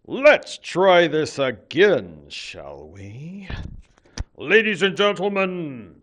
Let's try this again, shall we? Ladies and gentlemen,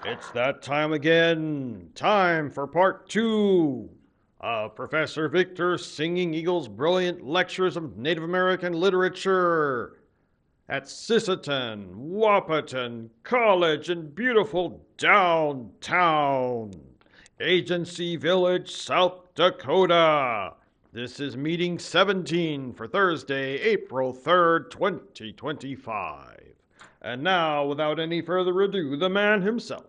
it's that time again. Time for part two of Professor Victor Singing Eagle's brilliant lectures of Native American literature at Sisseton, Wahpeton College in beautiful downtown Agency Village, South Dakota. This is meeting 17 for Thursday, April 3rd, 2025. And now, without any further ado, the man himself,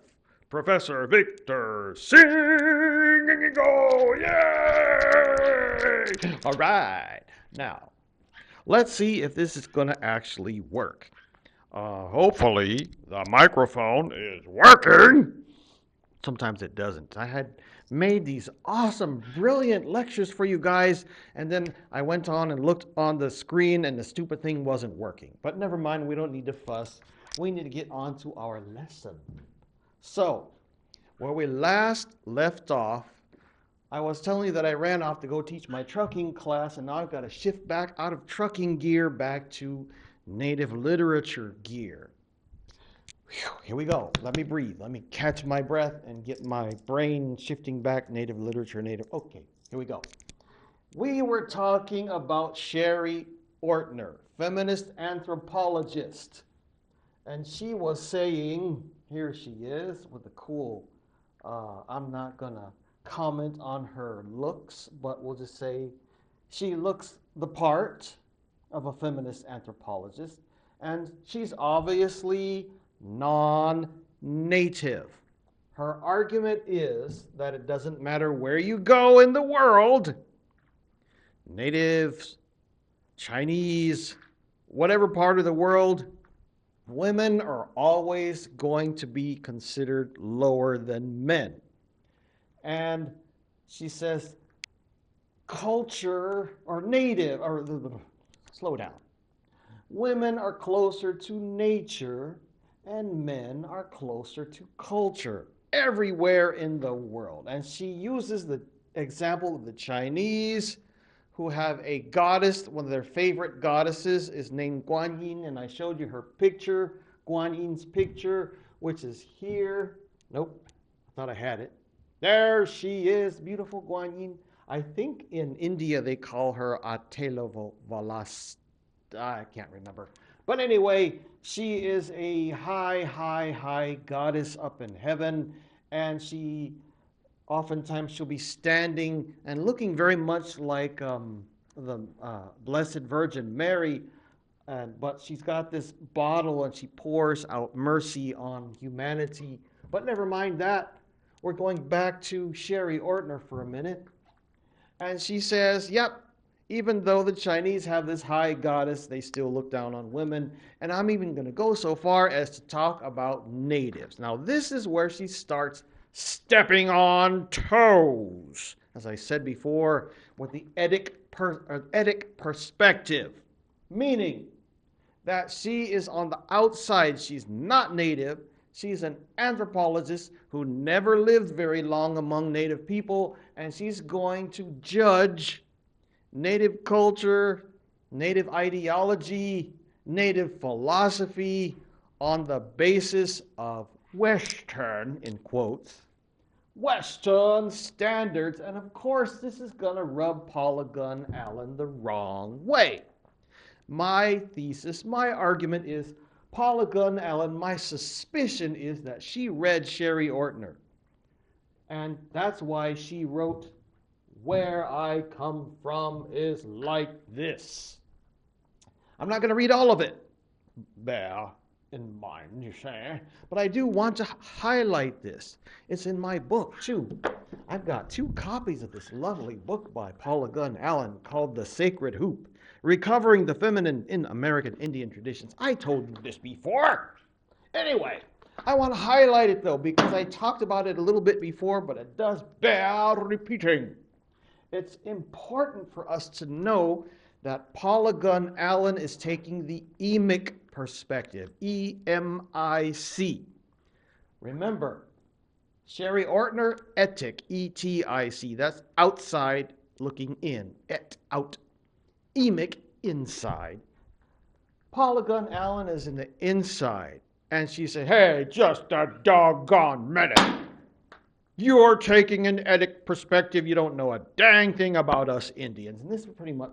Professor Victor Singing Eagle! Yay! All right. Now, let's see if this is going to actually work. Hopefully, the microphone is working. Sometimes it doesn't. I had made these awesome, brilliant lectures for you guys, and then I went on and looked on the screen, and the stupid thing wasn't working. But never mind, we don't need to fuss. We need to get on to our lesson. So, where we last left off, I was telling you that I ran off to go teach my trucking class, and now I've got to shift back out of trucking gear back to native literature gear. Whew, here we go. Let me breathe. Let me catch my breath and get my brain shifting back. Native literature, native. Okay, here we go. We were talking about Sherry Ortner, feminist anthropologist. And she was saying, here she is with the cool, I'm not going to comment on her looks, but we'll just say she looks the part of a feminist anthropologist. And she's obviously non-native. Her argument is that it doesn't matter where you go in the world, natives, Chinese, whatever part of the world, women are always going to be considered lower than men. And she says culture or native, or slow down. Women are closer to nature and men are closer to culture everywhere in the world. And she uses the example of the Chinese, who have a goddess. One of their favorite goddesses is named Guan Yin, and I showed you her picture, Guan Yin's picture, which is here. Nope, I thought I had it. There she is, beautiful Guan Yin. I think in India they call her Atelovalas. I can't remember. But anyway, she is a high goddess up in heaven, and oftentimes she'll be standing and looking very much like the Blessed Virgin Mary, but she's got this bottle and she pours out mercy on humanity. But never mind that. We're going back to Sherry Ortner for a minute. And she says, yep, even though the Chinese have this high goddess, they still look down on women. And I'm even going to go so far as to talk about natives. Now, this is where she starts stepping on toes, as I said before, with the etic perspective, meaning that she is on the outside. She's not native. She's an anthropologist who never lived very long among native people, and she's going to judge native culture, native ideology, native philosophy on the basis of Western, in quotes, Western standards. And of course, this is going to rub Paula Gunn Allen the wrong way. My thesis, my argument is Paula Gunn Allen, my suspicion is that she read Sherry Ortner. And that's why she wrote, "Where I come from is like this." I'm not going to read all of it. Bear in mind, you say. But I do want to highlight this. It's in my book, too. I've got 2 copies of this lovely book by Paula Gunn Allen called The Sacred Hoop, Recovering the Feminine in American Indian Traditions. I told you this before. Anyway, I want to highlight it, though, because I talked about it a little bit before, but it does bear repeating. It's important for us to know that Paula Gunn Allen is taking the EMIC perspective, E-M-I-C. Remember, Sherry Ortner, ETIC, E-T-I-C. That's outside looking in, out. EMIC, inside. Paula Gunn Allen is in the inside. And she said, hey, just a doggone minute. You're taking an ETIC perspective. You don't know a dang thing about us Indians. And this is pretty much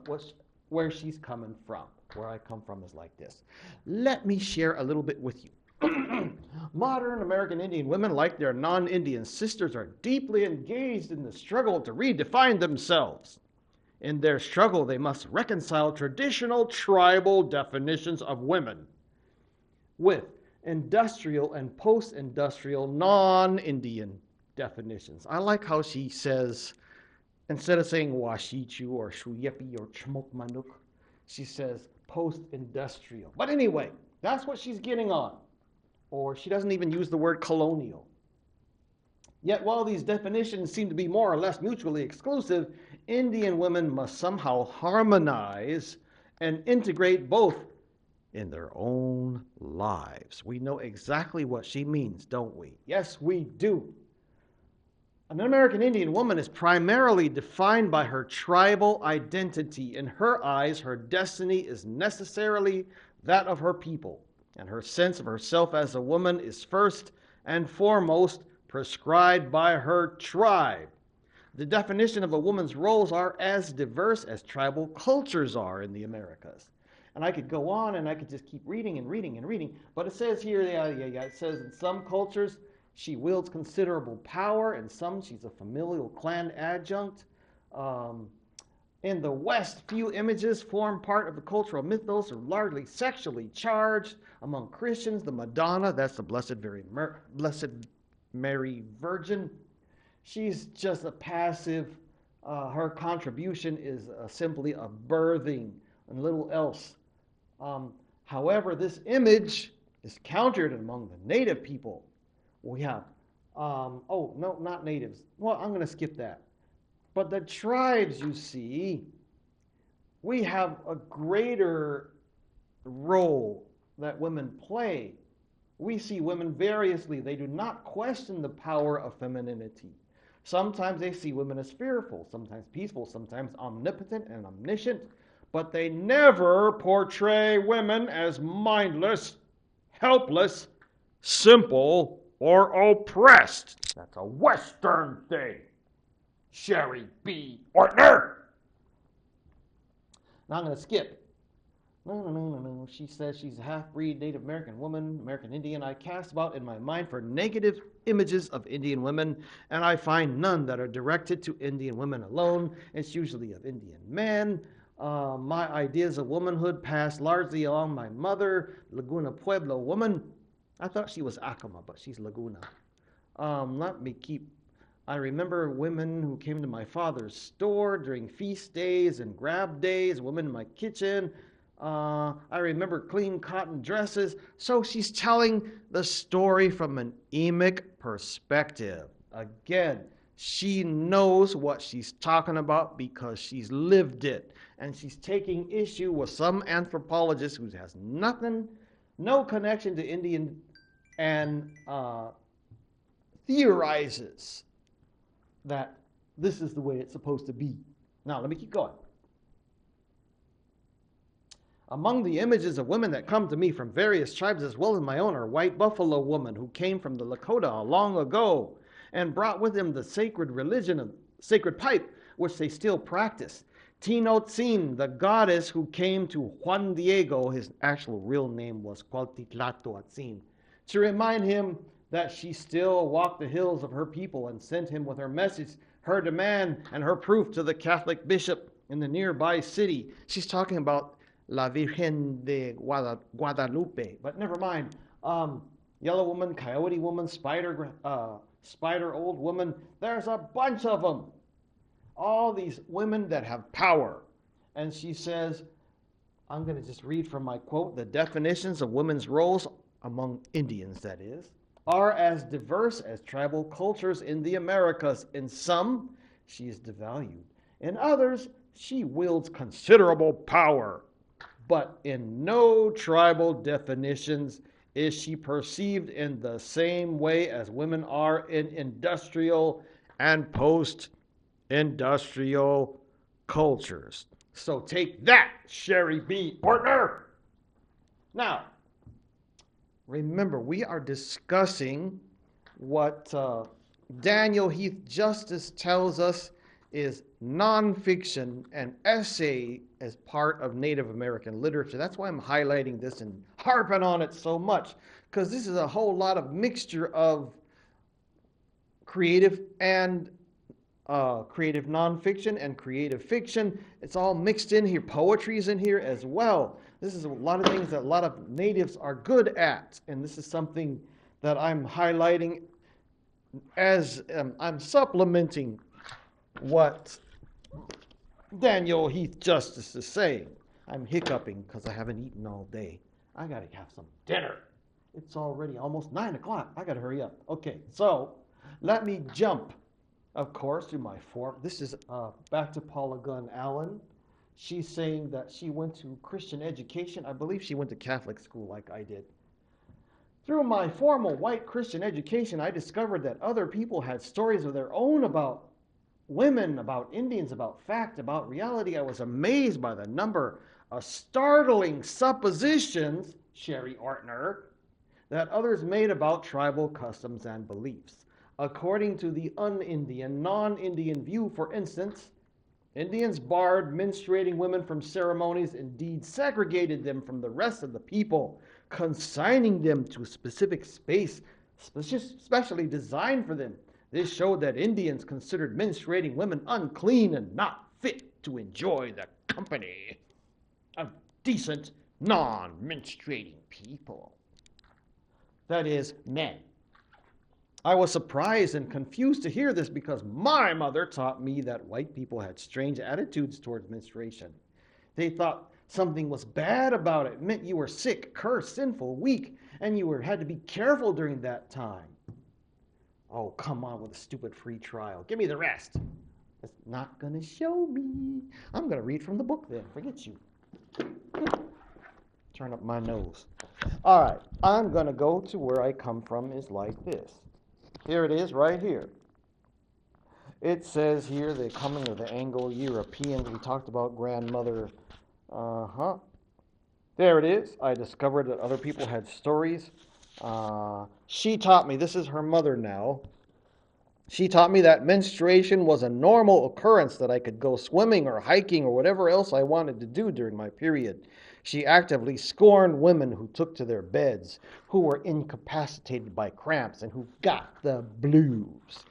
where she's coming from. Where I come from is like this. Let me share a little bit with you. Modern American Indian women, like their non-Indian sisters, are deeply engaged in the struggle to redefine themselves. In their struggle, they must reconcile traditional tribal definitions of women with industrial and post-industrial non-Indian definitions. I like how she says, instead of saying washichu or shuyepi or chmokmanuk, she says post-industrial. But anyway, that's what she's getting on. Or she doesn't even use the word colonial. Yet while these definitions seem to be more or less mutually exclusive, Indian women must somehow harmonize and integrate both in their own lives. We know exactly what she means, don't we? Yes, we do. An American Indian woman is primarily defined by her tribal identity. In her eyes, her destiny is necessarily that of her people, and her sense of herself as a woman is first and foremost prescribed by her tribe. The definition of a woman's roles are as diverse as tribal cultures are in the Americas. And I could go on and I could just keep reading and reading and reading, but it says here, it says in some cultures, she wields considerable power. In some, she's a familial clan adjunct. In the West, few images form part of the cultural mythos are largely sexually charged. Among Christians, the Madonna, that's the Blessed Mary Virgin, she's just a passive, her contribution is simply a birthing and little else. However, this image is countered among the native people. We have, oh, no, not natives. Well, I'm going to skip that. But the tribes, you see, we have a greater role that women play. We see women variously. They do not question the power of femininity. Sometimes they see women as fearful, sometimes peaceful, sometimes omnipotent and omniscient, but they never portray women as mindless, helpless, simple, or oppressed. That's a Western thing. Sherry B. Ortner. Now I'm going to skip. No. She says she's a half-breed Native American woman, American Indian. I cast about in my mind for negative images of Indian women, and I find none that are directed to Indian women alone. It's usually of Indian men. My ideas of womanhood passed largely along my mother, Laguna Pueblo woman. I thought she was Acoma, but she's Laguna. Let me keep. I remember women who came to my father's store during feast days and grab days, women in my kitchen. I remember clean cotton dresses. So she's telling the story from an emic perspective. Again, she knows what she's talking about because she's lived it. And she's taking issue with some anthropologist who has no connection to Indian, and theorizes that this is the way it's supposed to be. Now, let me keep going. Among the images of women that come to me from various tribes as well as my own are white buffalo women who came from the Lakota long ago and brought with them the sacred religion of sacred pipe, which they still practice. Tinotzin, the goddess who came to Juan Diego, his actual real name was Cuautitlatoatzin, to remind him that she still walked the hills of her people and sent him with her message, her demand, and her proof to the Catholic bishop in the nearby city. She's talking about La Virgen de Guadalupe, but never mind. Yellow woman, coyote woman, spider old woman, there's a bunch of them. All these women that have power. And she says, I'm going to just read from my quote, the definitions of women's roles among Indians, that is, are as diverse as tribal cultures in the Americas. In some, she is devalued. In others, she wields considerable power. But in no tribal definitions is she perceived in the same way as women are in industrial and post-industrial cultures. So take that, Sherry B. Ortner. Now, remember, we are discussing what Daniel Heath Justice tells us is nonfiction and essay as part of Native American literature. That's why I'm highlighting this and harping on it so much, because this is a whole lot of mixture of creative and creative nonfiction and creative fiction. It's all mixed in here. Poetry's in here as well. This is a lot of things that a lot of natives are good at, and this is something that I'm highlighting as I'm supplementing what Daniel Heath Justice is saying. I'm hiccuping because I haven't eaten all day. I gotta have some dinner. It's already almost 9 o'clock. I gotta hurry up. Okay, so let me jump, of course, to my form. This is back to Paula Gunn Allen. She's saying that she went to Christian education. I believe she went to Catholic school like I did. Through my formal white Christian education, I discovered that other people had stories of their own about women, about Indians, about fact, about reality. I was amazed by the number of startling suppositions, Sherry Ortner, that others made about tribal customs and beliefs. According to the un-Indian, non-Indian view, for instance, Indians barred menstruating women from ceremonies, indeed segregated them from the rest of the people, consigning them to a specific space specially designed for them. This showed that Indians considered menstruating women unclean and not fit to enjoy the company of decent, non-menstruating people. That is, men. I was surprised and confused to hear this because my mother taught me that white people had strange attitudes towards menstruation. They thought something was bad about it. It meant you were sick, cursed, sinful, weak, and you had to be careful during that time. Oh, come on with a stupid free trial. Give me the rest. It's not going to show me. I'm going to read from the book then. Forget you. Turn up my nose. All right, I'm going to go to where I come from is like this. Here it is right here. It says here the coming of the Anglo-Europeans. We talked about grandmother. There it is. I discovered that other people had stories. She taught me, this is her mother now. She taught me that menstruation was a normal occurrence, that I could go swimming or hiking or whatever else I wanted to do during my period. She actively scorned women who took to their beds, who were incapacitated by cramps, and who got the blues.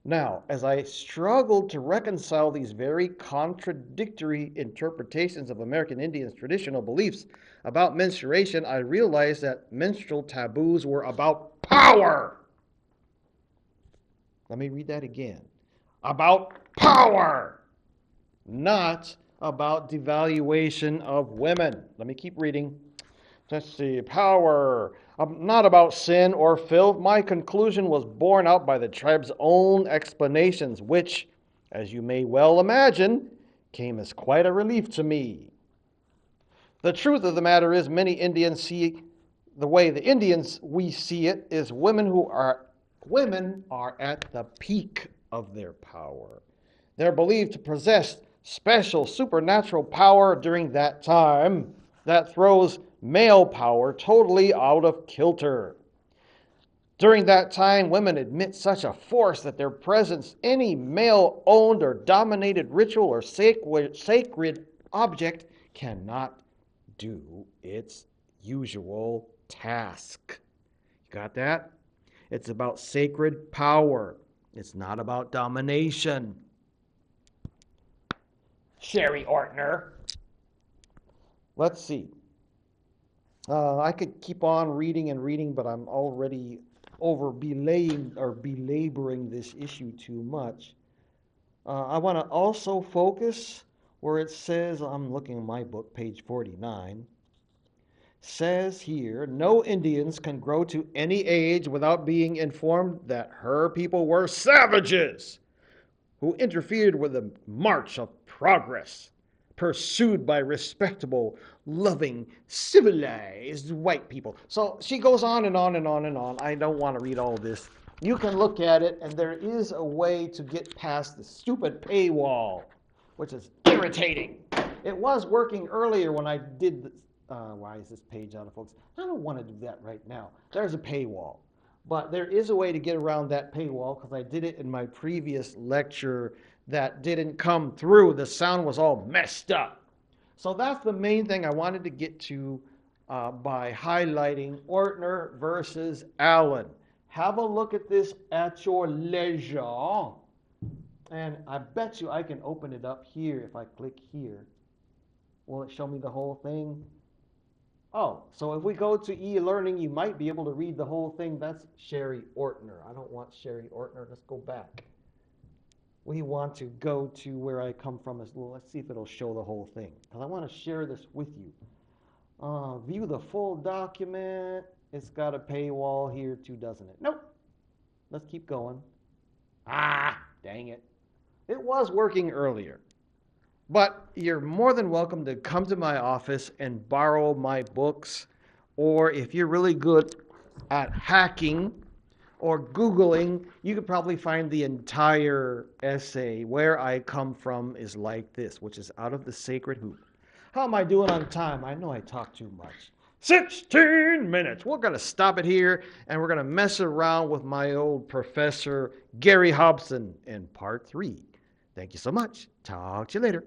Now, as I struggled to reconcile these very contradictory interpretations of American Indians' traditional beliefs about menstruation, I realized that menstrual taboos were about power. Let me read that again. About power, not about devaluation of women. Let me keep reading. Let's see. Power, not about sin or filth. My conclusion was borne out by the tribe's own explanations, which, as you may well imagine, came as quite a relief to me. The truth of the matter is, many Indians see the way the Indians we see it is women are at the peak of their power. They're believed to possess special supernatural power during that time that throws male power totally out of kilter. During that time, women admit such a force that their presence, any male-owned or dominated ritual or sacred object cannot do its usual task. You got that? It's about sacred power. It's not about domination. Sherry Ortner. Let's see. I could keep on reading and reading, but I'm already belaboring this issue too much. I want to also focus where it says, I'm looking at my book, page 49, says here, no Indians can grow to any age without being informed that her people were savages who interfered with the march of progress, pursued by respectable, loving, civilized white people. So she goes on and on and on and on. I don't want to read all this. You can look at it, and there is a way to get past the stupid paywall, which is irritating. It was working earlier when I did this. Why is this page out of focus? I don't want to do that right now. There's a paywall. But there is a way to get around that paywall because I did it in my previous lecture that didn't come through. The sound was all messed up. So that's the main thing I wanted to get to by highlighting Ortner versus Allen. Have a look at this at your leisure. And I bet you I can open it up here if I click here. Will it show me the whole thing? Oh, so if we go to e-learning, you might be able to read the whole thing. That's Sherry Ortner. I don't want Sherry Ortner. Let's go back. We want to go to where I come from. Let's see if it'll show the whole thing, because I want to share this with you. View the full document. It's got a paywall here too, doesn't it? Nope. Let's keep going. Ah, dang it. It was working earlier. But you're more than welcome to come to my office and borrow my books. Or if you're really good at hacking or Googling, you could probably find the entire essay. Where I Come From is Like This, which is out of the Sacred Hoop. How am I doing on time? I know I talk too much. 16 minutes. We're going to stop it here, and we're going to mess around with my old professor, Gary Hobson, in part 3. Thank you so much. Talk to you later.